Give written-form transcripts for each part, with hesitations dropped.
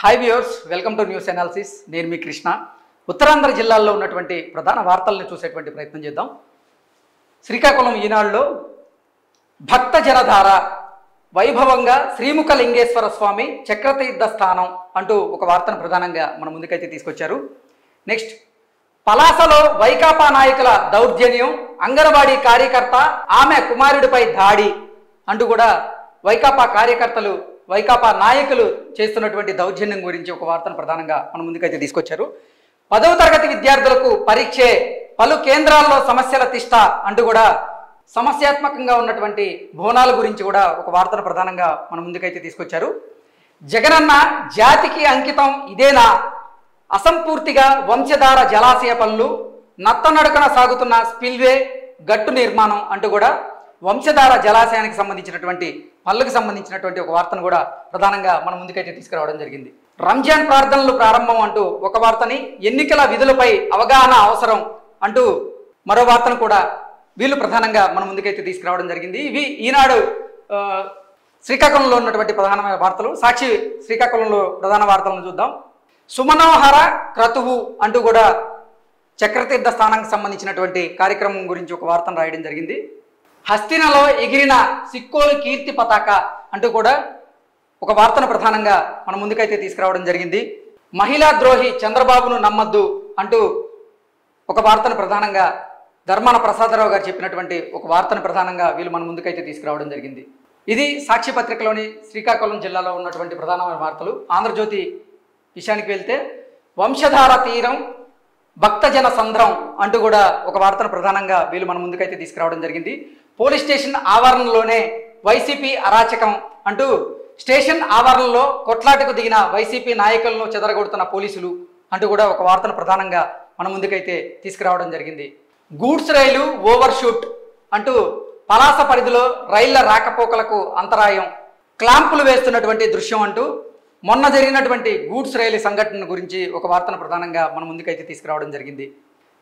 Hi viewers, welcome to news analysis. నేను మీ కృష్ణ. ఉత్తరాంధ్ర జిల్లాల్లో ఉన్నటువంటి ప్రధాన వార్తలను చూసేటువంటి ప్రయత్నం చేద్దాం. శ్రీకాకుళం ఈనాడులో భక్త జనధార వైభవంగా శ్రీముఖలింగేశ్వర స్వామి చక్రతీర్థ స్థానం అంటూ ఒక వార్తను ప్రధానంగా మన ముందుకైతే తీసుకొచ్చారు. నెక్స్ట్, పలాసలో వైకాపా నాయకుల దౌర్జన్యం, అంగన్వాడీ కార్యకర్త ఆమె కుమారుడిపై దాడి అంటూ కూడా వైకాపా కార్యకర్తలు వైకాపా నాయకులు చేస్తున్నటువంటి దౌర్జన్యం గురించి ఒక వార్తను ప్రధానంగా మన ముందుకైతే తీసుకొచ్చారు. 10వ తరగతి విద్యార్థులకు పరీక్షే, పలు కేంద్రాల్లో సమస్యల తిష్ట అంటూ కూడా సమస్యాత్మకంగా ఉన్నటువంటి బోనాల గురించి కూడా ఒక వార్తను ప్రధానంగా మన ముందుకైతే తీసుకొచ్చారు. జగనన్న జాతికి అంకితం ఇదేనా, అసంపూర్తిగా వంశధార జలాశయ పనులు, నత్తనడకన సాగుతున్న స్పిల్వే గట్టు నిర్మాణం అంటూ కూడా వంశధార జలాశయానికి సంబంధించినటువంటి పనులకు సంబంధించినటువంటి ఒక వార్తను కూడా ప్రధానంగా మన ముందుకైతే తీసుకురావడం జరిగింది. రంజాన్ ప్రార్థనలు ప్రారంభం అంటూ ఒక వార్తని, ఎన్నికల విధులపై అవగాహన అవసరం అంటూ మరో వార్తను కూడా వీళ్ళు ప్రధానంగా మన ముందుకైతే తీసుకురావడం జరిగింది. ఇవి ఈనాడు శ్రీకాకుళంలో ఉన్నటువంటి ప్రధానమైన వార్తలు. సాక్షి శ్రీకాకుళంలో ప్రధాన వార్తలను చూద్దాం. సుమనోహర క్రతువు అంటూ కూడా చక్రతీర్థ స్థానానికి సంబంధించినటువంటి కార్యక్రమం గురించి ఒక వార్తను రాయడం జరిగింది. హస్తినలో ఎగిరిన సిక్కోలు కీర్తి పతాక అంటూ కూడా ఒక వార్తను ప్రధానంగా మన ముందుకైతే తీసుకురావడం జరిగింది. మహిళా ద్రోహి చంద్రబాబును నమ్మద్దు అంటూ ఒక వార్తను ప్రధానంగా ధర్మాన ప్రసాదరావు గారు చెప్పినటువంటి ఒక వార్తను ప్రధానంగా వీళ్ళు మన ముందుకైతే తీసుకురావడం జరిగింది. ఇది సాక్షి పత్రికలోని శ్రీకాకుళం జిల్లాలో ఉన్నటువంటి ప్రధానమైన వార్తలు. ఆంధ్రజ్యోతి విషయానికి వెళ్తే, వంశధార తీరం భక్తజన సంద్రం అంటూ కూడా ఒక వార్తను ప్రధానంగా వీళ్ళు మన ముందుకైతే తీసుకురావడం జరిగింది. పోలీస్ స్టేషన్ ఆవరణలోనే వైసీపీ అరాచకం అంటూ స్టేషన్ ఆవరణలో కొట్లాటకు దిగిన వైసీపీ నాయకులను చెదరగొడుతున్న పోలీసులు అంటూ కూడా ఒక వార్తను ప్రధానంగా మన ముందుకైతే తీసుకురావడం జరిగింది. గూడ్స్ రైలు ఓవర్ షూట్ అంటూ పలాస పరిధిలో రైళ్ల రాకపోకలకు అంతరాయం, క్లాంపులు వేస్తున్నటువంటి దృశ్యం అంటూ మొన్న జరిగినటువంటి గూడ్స్ రైలు సంఘటన గురించి ఒక వార్తను ప్రధానంగా మన ముందుకైతే తీసుకురావడం జరిగింది.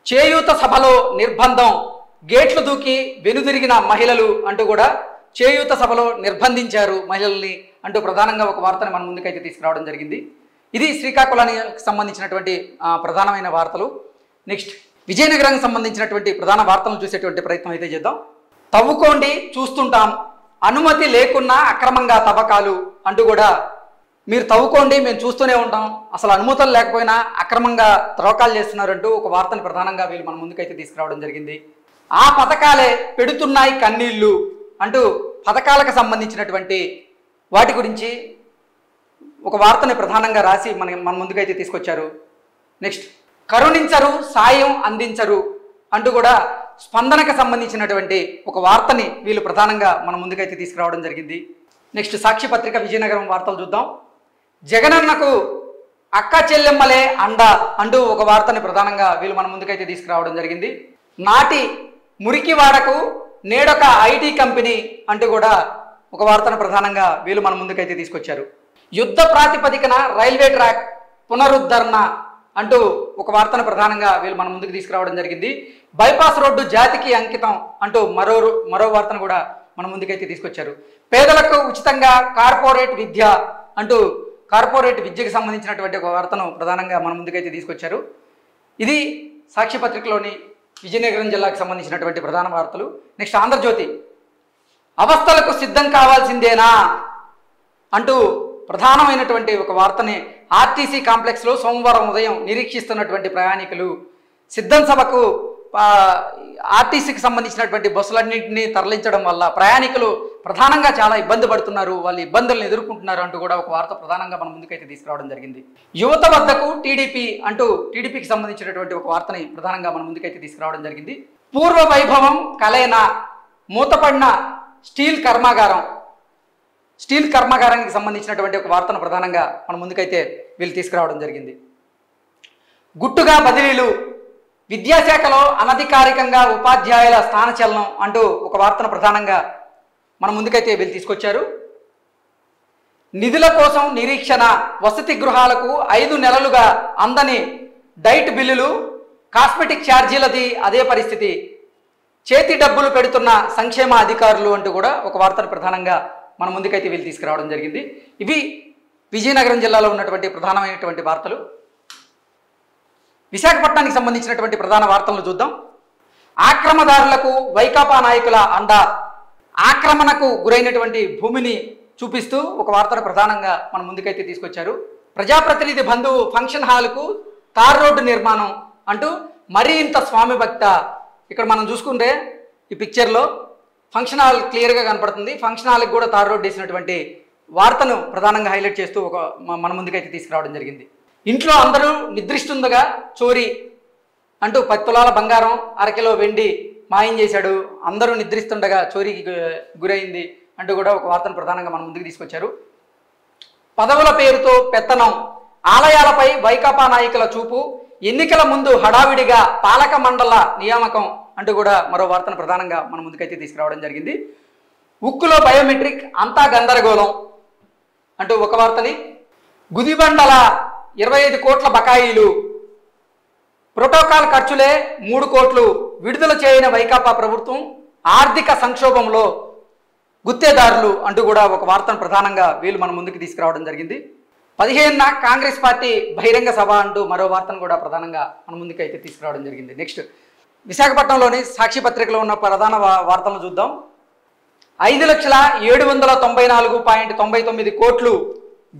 చేయూత సభలో నిర్బంధం, గేట్లు దూకి వెనుదిరిగిన మహిళలు అంటూ కూడా చేయూత సభలో నిర్బంధించారు మహిళల్ని అంటూ ప్రధానంగా ఒక వార్తను మన ముందుకైతే తీసుకురావడం జరిగింది. ఇది శ్రీకాకుళానికి సంబంధించినటువంటి ప్రధానమైన వార్తలు. నెక్స్ట్, విజయనగరానికి సంబంధించినటువంటి ప్రధాన వార్తలను చూసేటువంటి ప్రయత్నం అయితే చేద్దాం. తవ్వుకోండి చూస్తుంటాం, అనుమతి లేకున్నా అక్రమంగా తవ్వకాలు అంటూ కూడా, మీరు తవ్వుకోండి మేము చూస్తూనే ఉంటాం, అసలు అనుమతులు లేకపోయినా అక్రమంగా త్రవ్వకాలు చేస్తున్నారంటూ ఒక వార్తను ప్రధానంగా వీళ్ళు మన ముందుకైతే తీసుకురావడం జరిగింది. ఆ పథకాలే పెడుతున్నాయి కన్నీళ్లు అంటూ పథకాలకు సంబంధించినటువంటి వాటి గురించి ఒక వార్తని ప్రధానంగా రాసి మన ముందుకైతే తీసుకొచ్చారు. నెక్స్ట్, కరుణించరు సాయం అందించరు అంటూ కూడా స్పందనకు సంబంధించినటువంటి ఒక వార్తని వీళ్ళు ప్రధానంగా మన ముందుకైతే తీసుకురావడం జరిగింది. నెక్స్ట్, సాక్షి పత్రిక విజయనగరం వార్తలు చూద్దాం. జగనన్నకు అక్క చెల్లెమ్మలే అండ అంటూ ఒక వార్తని ప్రధానంగా వీళ్ళు మన ముందుకైతే తీసుకురావడం జరిగింది. నాటి మురికివాడకు నేడొక ఐటీ కంపెనీ అంటూ కూడా ఒక వార్తను ప్రధానంగా వీళ్ళు మన ముందుకైతే తీసుకొచ్చారు. యుద్ధ ప్రాతిపదికన రైల్వే ట్రాక్ పునరుద్ధరణ అంటూ ఒక వార్తను ప్రధానంగా వీళ్ళు మన ముందుకు తీసుకురావడం జరిగింది. బైపాస్ రోడ్డు జాతికి అంకితం అంటూ మరో వార్తను కూడా మన ముందుకైతే తీసుకొచ్చారు. పేదలకు ఉచితంగా కార్పొరేట్ విద్య అంటూ కార్పొరేట్ విద్యకు సంబంధించినటువంటి ఒక వార్తను ప్రధానంగా మన ముందుకైతే తీసుకొచ్చారు. ఇది సాక్షి పత్రికలోని విజయనగరం జిల్లాకు సంబంధించినటువంటి ప్రధాన వార్తలు. నెక్స్ట్, ఆంధ్రజ్యోతి అవస్థలకు సిద్ధం కావాల్సిందేనా అంటూ ప్రధానమైనటువంటి ఒక వార్తని, ఆర్టీసీ కాంప్లెక్స్లో సోమవారం ఉదయం నిరీక్షిస్తున్నటువంటి ప్రయాణికులు సిద్ధం సభకు ఆర్టీసీకి సంబంధించినటువంటి బస్సులన్నింటినీ తరలించడం వల్ల ప్రయాణికులు ప్రధానంగా చాలా ఇబ్బంది పడుతున్నారు, వాళ్ళు ఇబ్బందులను ఎదుర్కొంటున్నారు అంటూ కూడా ఒక వార్త ప్రధానంగా మన ముందుకైతే తీసుకురావడం జరిగింది. యువత వద్దకు టీడీపీ అంటూ టీడీపీకి సంబంధించినటువంటి ఒక వార్తని ప్రధానంగా మన ముందుకైతే తీసుకురావడం జరిగింది. పూర్వ వైభవం కలైనా మూతపడిన స్టీల్ కర్మాగారానికి సంబంధించినటువంటి ఒక వార్తను ప్రధానంగా మన ముందుకైతే వీళ్ళు తీసుకురావడం జరిగింది. గుట్టుగా బదిలీలు, విద్యాశాఖలో అనధికారికంగా ఉపాధ్యాయుల స్థానచలనం అంటూ ఒక వార్తను ప్రధానంగా మన ముందుకైతే వీళ్ళు తీసుకొచ్చారు. నిధుల కోసం నిరీక్షణ, వసతి గృహాలకు 5 నెలలుగా అందని డైట్ బిల్లులు, కాస్మెటిక్ ఛార్జీలది అదే పరిస్థితి, చేతి డబ్బులు పెడుతున్న సంక్షేమ అధికారులు అంటూ కూడా ఒక వార్తను ప్రధానంగా మన ముందుకైతే వీళ్ళు తీసుకురావడం జరిగింది. ఇవి విజయనగరం జిల్లాలో ఉన్నటువంటి ప్రధానమైనటువంటి వార్తలు. విశాఖపట్నానికి సంబంధించినటువంటి ప్రధాన వార్తలను చూద్దాం. ఆక్రమదారులకు వైకాపా నాయకుల అండ. ఆక్రమణకు గురైనటువంటి భూమిని చూపిస్తూ ఒక వార్తను ప్రధానంగా మన ముందుకైతే తీసుకొచ్చారు. ప్రజాప్రతినిధి బంధువు ఫంక్షన్ హాల్కు తార్ రోడ్డు నిర్మాణం అంటూ మరీ ఇంత స్వామి భక్త. ఇక్కడ మనం చూసుకుంటే ఈ పిక్చర్లో ఫంక్షన్ హాల్ క్లియర్గా కనపడుతుంది. ఫంక్షన్ హాల్కి కూడా తార్ రోడ్డు వేసినటువంటి వార్తను ప్రధానంగా హైలైట్ చేస్తూ మన ముందుకైతే తీసుకురావడం జరిగింది. ఇంట్లో అందరూ నిద్రిస్తుండగా చోరీ అంటూ 10 తులాల బంగారం, 1/2 కిలో వెండి మాయం చేశాడు. అందరూ నిద్రిస్తుండగా చోరీకి గురైంది అంటూ కూడా ఒక వార్తను ప్రధానంగా మన ముందుకు తీసుకొచ్చారు. పదవుల పేరుతో పెత్తనం, ఆలయాలపై వైకాపా నాయకుల చూపు, ఎన్నికల ముందు హడావిడిగా పాలక మండల నియామకం అంటూ కూడా మరో వార్తను ప్రధానంగా మన ముందుకైతే తీసుకురావడం జరిగింది. ఉక్కులో బయోమెట్రిక్, అంతా గందరగోళం అంటూ ఒక వార్తని, గుదిబండల 25 కోట్ల బకాయిలు, ప్రోటోకాల్ ఖర్చులే 3 కోట్లు విడుదల చేయని వైకాపా ప్రభుత్వం, ఆర్థిక సంక్షోభంలో గుత్తేదారులు అంటూ కూడా ఒక వార్తను ప్రధానంగా వీళ్ళు మన ముందుకు తీసుకురావడం జరిగింది. 15న కాంగ్రెస్ పార్టీ బహిరంగ సభ అంటూ మరో వార్తను కూడా ప్రధానంగా మన ముందుకు అయితే తీసుకురావడం జరిగింది. నెక్స్ట్ విశాఖపట్నంలోని సాక్షి పత్రికలో ఉన్న ప్రధాన వార్తలను చూద్దాం. 5,794.99 కోట్లు,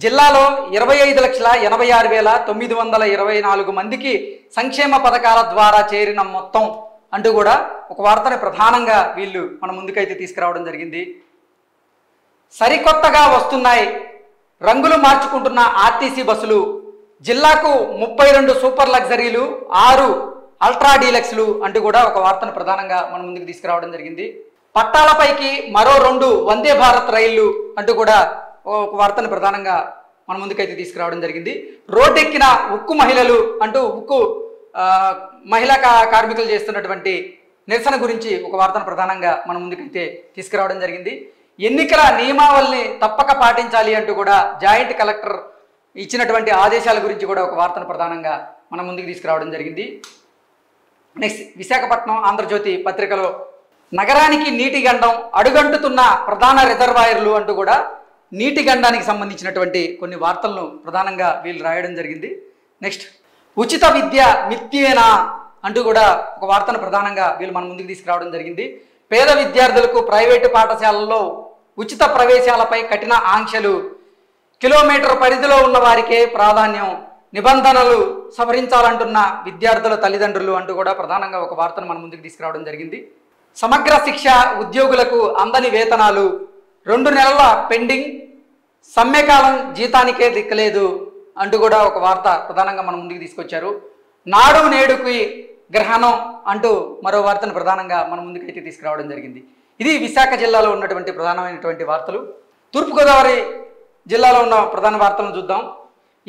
జిల్లాలో 25,86,924 మందికి సంక్షేమ పథకాల ద్వారా చేరిన మొత్తం అంటూ కూడా ఒక వార్తని ప్రధానంగా వీళ్ళు మన ముందుకైతే తీసుకురావడం జరిగింది. సరికొత్తగా వస్తున్నాయి, రంగులు మార్చుకుంటున్న ఆర్టీసీ బస్సులు, జిల్లాకు 32 సూపర్ లగ్జరీలు, 6 అల్ట్రా డీలక్స్లు అంటూ కూడా ఒక వార్తను ప్రధానంగా మన ముందుకు తీసుకురావడం జరిగింది. పట్టాలపైకి మరో 2 వందే భారత్ రైళ్లు అంటూ కూడా ఒక వార్తను ప్రధానంగా మన ముందుకైతే తీసుకురావడం జరిగింది. రోడ్డెక్కిన ఉక్కు మహిళలు అంటూ ఉక్కు మహిళా కార్మికులు చేస్తున్నటువంటి నిరసన గురించి ఒక వార్తను ప్రధానంగా మన ముందుకైతే తీసుకురావడం జరిగింది. ఎన్నికల నియమావళిని తప్పక పాటించాలి అంటూ కూడా జాయింట్ కలెక్టర్ ఇచ్చినటువంటి ఆదేశాల గురించి కూడా ఒక వార్తను ప్రధానంగా మన ముందుకు తీసుకురావడం జరిగింది. నెక్స్ట్ విశాఖపట్నం ఆంధ్రజ్యోతి పత్రికలో నగరానికి నీటి గండం, అడుగంటుతున్న ప్రధాన రిజర్వాయర్లు అంటూ కూడా నీటి గండానికి సంబంధించినటువంటి కొన్ని వార్తలను ప్రధానంగా వీళ్ళు రాయడం జరిగింది. నెక్స్ట్ ఉచిత విద్య మిథ్యేనా అంటూ కూడా ఒక వార్తను ప్రధానంగా వీళ్ళు మన ముందుకు తీసుకురావడం జరిగింది. పేద విద్యార్థులకు ప్రైవేటు పాఠశాలల్లో ఉచిత ప్రవేశాలపై కఠిన ఆంక్షలు, కిలోమీటర్ పరిధిలో ఉన్న వారికే ప్రాధాన్యం, నిబంధనలు సవరించాలంటున్న విద్యార్థుల తల్లిదండ్రులు అంటూ కూడా ప్రధానంగా ఒక వార్తను మన ముందుకు తీసుకురావడం జరిగింది. సమగ్ర శిక్ష ఉద్యోగులకు అందని వేతనాలు, 2 నెలల పెండింగ్, సమ్మెకాలం జీతానికే దిక్కలేదు అంటూ కూడా ఒక వార్త ప్రధానంగా మన ముందుకు తీసుకొచ్చారు. నాడు నేడుకి గ్రహణం అంటూ మరో వార్తను ప్రధానంగా మన ముందుకైతే తీసుకురావడం జరిగింది. ఇది విశాఖ జిల్లాలో ఉన్నటువంటి ప్రధానమైనటువంటి వార్తలు. తూర్పుగోదావరి జిల్లాలో ఉన్న ప్రధాన వార్తలను చూద్దాం.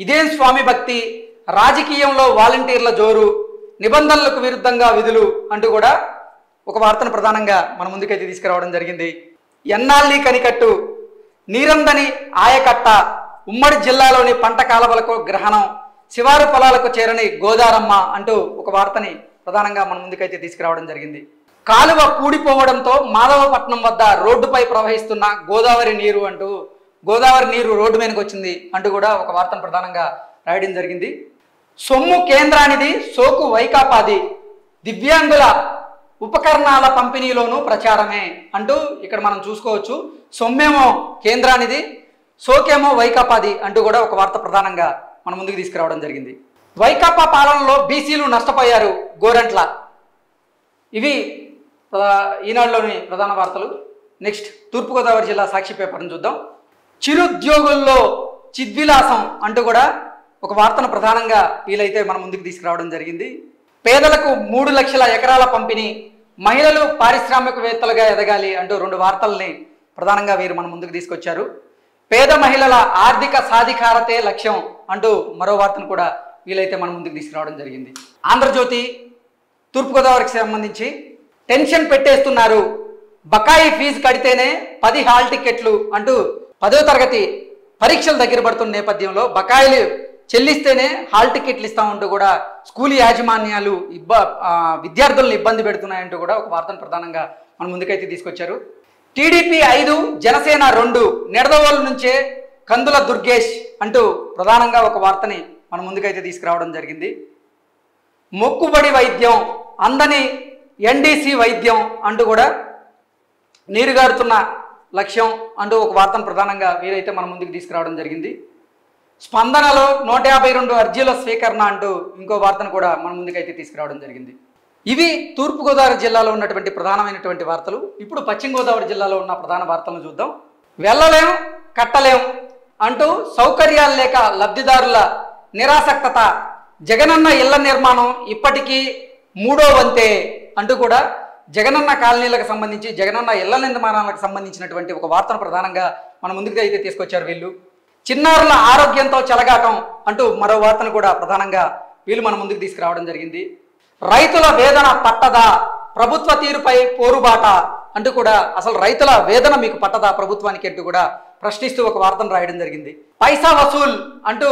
ఇదేం స్వామి భక్తి, రాజకీయంలో వాలంటీర్ల జోరు, నిబంధనలకు విరుద్ధంగా విధులు అంటూ కూడా ఒక వార్తను ప్రధానంగా మన ముందుకైతే తీసుకురావడం జరిగింది. ఎన్నాళ్ళీ కనికట్టు, నీరందని ఆయకట్ట, ఉమ్మడి జిల్లాలోని పంట కాలవలకు గ్రహణం, శివారు పొలాలకు చేరని గోదారమ్మ అంటూ ఒక వార్తని ప్రధానంగా మన ముందుకైతే తీసుకురావడం జరిగింది. కాలువ పూడిపోవడంతో మాధవపట్నం వద్ద రోడ్డుపై ప్రవహిస్తున్న గోదావరి నీరు అంటూ గోదావరి నీరు రోడ్డు మీదకి వచ్చింది అంటూ కూడా ఒక వార్తను ప్రధానంగా రాయడం జరిగింది. సొమ్ము కేంద్రానిది, సోకు వైకాపాది, దివ్యాంగుల ఉపకరణాల పంపిణీలోనూ ప్రచారమే అంటూ ఇక్కడ మనం చూసుకోవచ్చు. సొమ్మేమో కేంద్రానిది, సోకేమో వైకాపాది అంటూ కూడా ఒక వార్త ప్రధానంగా మన ముందుకు తీసుకురావడం జరిగింది. వైకాపా పాలనలో బీసీలు నష్టపోయారు, గోరంట్ల. ఇవి ఈనాడులోని ప్రధాన వార్తలు. నెక్స్ట్ తూర్పుగోదావరి జిల్లా సాక్షి పేపర్ను చూద్దాం. చిరుద్యోగుల్లో చిద్విలాసం అంటూ కూడా ఒక వార్తను ప్రధానంగా వీలైతే మన ముందుకు తీసుకురావడం జరిగింది. పేదలకు 3 లక్షల ఎకరాల పంపిణీ, మహిళలు పారిశ్రామికవేత్తలుగా ఎదగాలి అంటూ 2 వార్తల్ని ప్రధానంగా వీరు మన ముందుకు తీసుకొచ్చారు. పేద మహిళల ఆర్థిక సాధికారతే లక్ష్యం అంటూ మరో వార్తను కూడా వీలైతే మన ముందుకు తీసుకురావడం జరిగింది. ఆంధ్రజ్యోతి తూర్పుగోదావరికి సంబంధించి టెన్షన్ పెట్టేస్తున్నారు, బకాయి ఫీజు కడితేనే 10 హాల్ టికెట్లు అంటూ 10వ తరగతి పరీక్షలు దగ్గర పడుతున్న నేపథ్యంలో బకాయిలు చెల్లిస్తేనే హాల్ టికెట్లు ఇస్తామంటూ కూడా స్కూల్ యాజమాన్యాలు విద్యార్థులను ఇబ్బంది పెడుతున్నాయంటూ కూడా ఒక వార్తను ప్రధానంగా మన ముందుకైతే తీసుకొచ్చారు. టీడీపీ 5, జనసేన 2, నిడదవోలు నుంచే కందుల దుర్గేష్ అంటూ ప్రధానంగా ఒక వార్తని మన ముందుకైతే తీసుకురావడం జరిగింది. మొక్కుబడి వైద్యం అందని ఎన్డీసీ వైద్యం అంటూ కూడా నీరుగారుతున్న లక్ష్యం అంటూ ఒక వార్తను ప్రధానంగా వీరైతే మన ముందుకు తీసుకురావడం జరిగింది. స్పందనలో 152 అర్జీల స్వీకరణ అంటూ ఇంకో వార్తను కూడా మన ముందుకైతే తీసుకురావడం జరిగింది. ఇవి తూర్పుగోదావరి జిల్లాలో ఉన్నటువంటి ప్రధానమైనటువంటి వార్తలు. ఇప్పుడు పశ్చిమ గోదావరి జిల్లాలో ఉన్న ప్రధాన వార్తలను చూద్దాం. వెళ్ళలేం కట్టలేం అంటూ సౌకర్యాలు లేక లబ్ధిదారుల నిరాసక్తత, జగనన్న ఇళ్ల నిర్మాణం ఇప్పటికీ 3వ వంతే అంటూ కూడా జగనన్న కాలనీలకు సంబంధించి జగనన్న ఇళ్ల నిర్మాణాలకు సంబంధించినటువంటి ఒక వార్తను ప్రధానంగా మన ముందుకు అయితే తీసుకొచ్చారు వీళ్ళు. చిన్నారుల ఆరోగ్యంతో చెలగాటం అంటూ మరో వార్తను కూడా ప్రధానంగా వీళ్ళు మన ముందుకు తీసుకురావడం జరిగింది. రైతుల వేదన పట్టదా, ప్రభుత్వ తీరుపై పోరుబాట అంటూ కూడా అసలు రైతుల వేదన మీకు పట్టదా ప్రభుత్వానికి అంటూ కూడా ప్రశ్నిస్తూ ఒక వార్తను రాయడం జరిగింది. పైసా వసూల్ అంటూ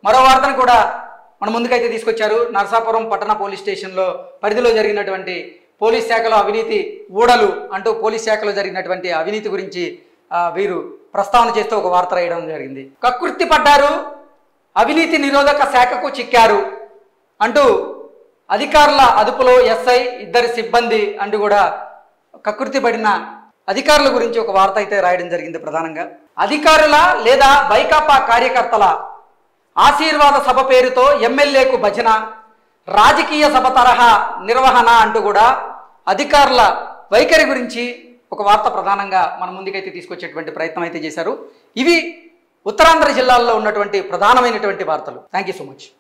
మరో వార్తను కూడా మన ముందుకైతే తీసుకొచ్చారు. నరసాపురం పట్టణ పోలీస్ స్టేషన్లో పరిధిలో జరిగినటువంటి పోలీస్ శాఖలో అవినీతి ఊడలు అంటూ పోలీస్ శాఖలో జరిగినటువంటి అవినీతి గురించి వీరు ప్రస్తావన చేస్తూ ఒక వార్త రాయడం జరిగింది. కకృతి పడ్డారు, అవినీతి నిరోధక శాఖకు చిక్కారు అంటూ అధికారుల అదుపులో ఎస్ఐ 2 సిబ్బంది అంటూ కూడా కకృతి పడిన అధికారుల గురించి ఒక వార్త అయితే రాయడం జరిగింది. ప్రధానంగా అధికారుల లేదా వైకాపా కార్యకర్తల ఆశీర్వాద సభ పేరుతో ఎమ్మెల్యేకు భజన, రాజకీయ సభ తరహా నిర్వహణ అంటూ కూడా అధికారుల వైఖరి గురించి ఒక వార్త ప్రధానంగా మన ముందుకైతే తీసుకొచ్చేటువంటి ప్రయత్నం అయితే చేశారు. ఇవి ఉత్తరాంధ్ర జిల్లాల్లో ఉన్నటువంటి ప్రధానమైనటువంటి వార్తలు. Thank you so much.